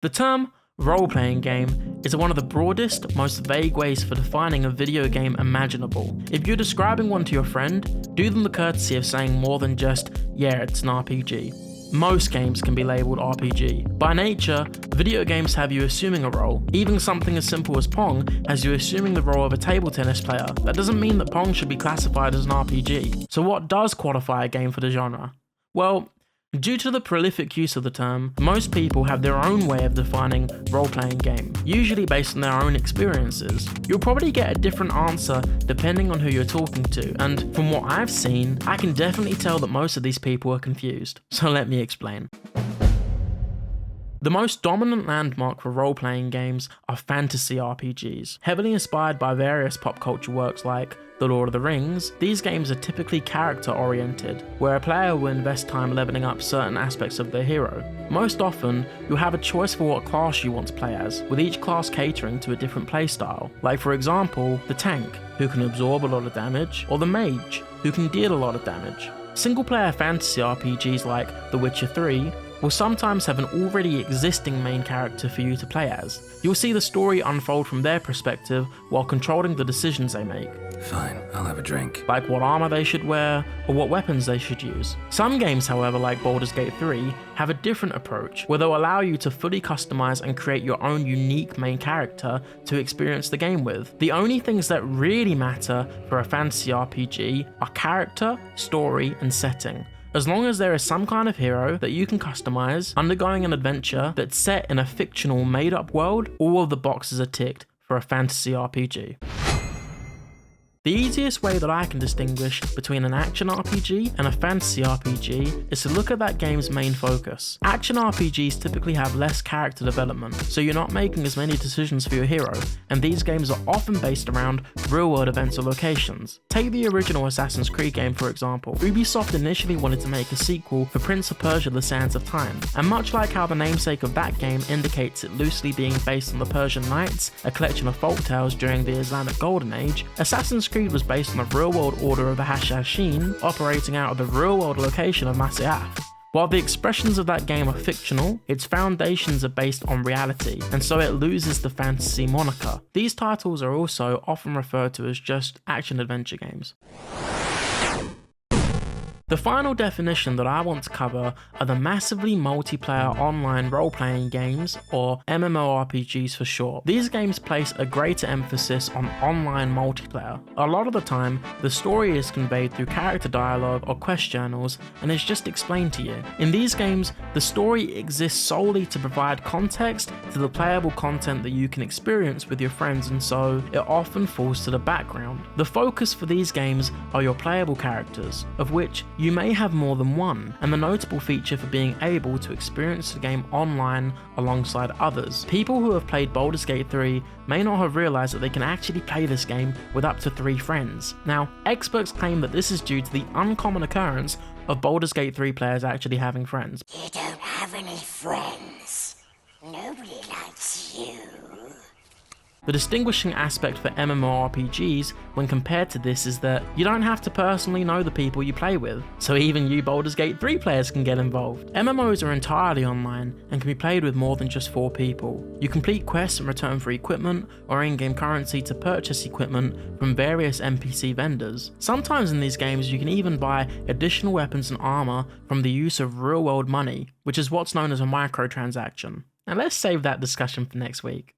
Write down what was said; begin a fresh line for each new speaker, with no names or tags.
The term role-playing game is one of the broadest, most vague ways for defining a video game imaginable. If you're describing one to your friend, do them the courtesy of saying more than just, yeah, it's an RPG. Most games can be labelled RPG. By nature, video games have you assuming a role. Even something as simple as Pong has you assuming the role of a table tennis player. That doesn't mean that Pong should be classified as an RPG. So what does qualify a game for the genre? Well, due to the prolific use of the term, most people have their own way of defining role-playing game, usually based on their own experiences. You'll probably get a different answer depending on who you're talking to, and from what I've seen, I can definitely tell that most of these people are confused. So let me explain. The most dominant landmark for role-playing games are fantasy RPGs. Heavily inspired by various pop culture works like The Lord of the Rings, these games are typically character-oriented, where a player will invest time leveling up certain aspects of their hero. Most often, you'll have a choice for what class you want to play as, with each class catering to a different playstyle. Like for example, the tank, who can absorb a lot of damage, or the mage, who can deal a lot of damage. Single-player fantasy RPGs like The Witcher 3 will sometimes have an already existing main character for you to play as. You'll see the story unfold from their perspective while controlling the decisions they make.
Fine, I'll have a drink.
Like what armor they should wear, or what weapons they should use. Some games, however, like Baldur's Gate 3, have a different approach, where they'll allow you to fully customize and create your own unique main character to experience the game with. The only things that really matter for a fantasy RPG are character, story, and setting. As long as there is some kind of hero that you can customize, undergoing an adventure that's set in a fictional made-up world, all of the boxes are ticked for a fantasy RPG. The easiest way that I can distinguish between an action RPG and a fantasy RPG is to look at that game's main focus. Action RPGs typically have less character development, so you're not making as many decisions for your hero, and these games are often based around real-world events or locations. Take the original Assassin's Creed game for example. Ubisoft initially wanted to make a sequel for Prince of Persia: The Sands of Time, and much like how the namesake of that game indicates it loosely being based on the Persian Knights, a collection of folk tales during the Islamic Golden Age, Assassin's Creed was based on the real-world order of the Hashashin, operating out of the real-world location of Masyaf. While the expressions of that game are fictional, its foundations are based on reality, and so it loses the fantasy moniker. These titles are also often referred to as just action-adventure games. The final definition that I want to cover are the massively multiplayer online role-playing games, or MMORPGs for short. These games place a greater emphasis on online multiplayer. A lot of the time, the story is conveyed through character dialogue or quest journals and is just explained to you. In these games, the story exists solely to provide context to the playable content that you can experience with your friends, and so it often falls to the background. The focus for these games are your playable characters, of which you may have more than one, and the notable feature for being able to experience the game online alongside others. People who have played Baldur's Gate 3 may not have realised that they can actually play this game with up to 3 friends. Now, experts claim that this is due to the uncommon occurrence of Baldur's Gate 3 players actually having friends.
You don't have any friends. Nobody likes you.
The distinguishing aspect for MMORPGs when compared to this is that you don't have to personally know the people you play with, so even you Baldur's Gate 3 players can get involved. MMOs are entirely online and can be played with more than just 4 people. You complete quests and return for equipment or in-game currency to purchase equipment from various NPC vendors. Sometimes in these games you can even buy additional weapons and armor from the use of real-world money, which is what's known as a microtransaction. Now let's save that discussion for next week.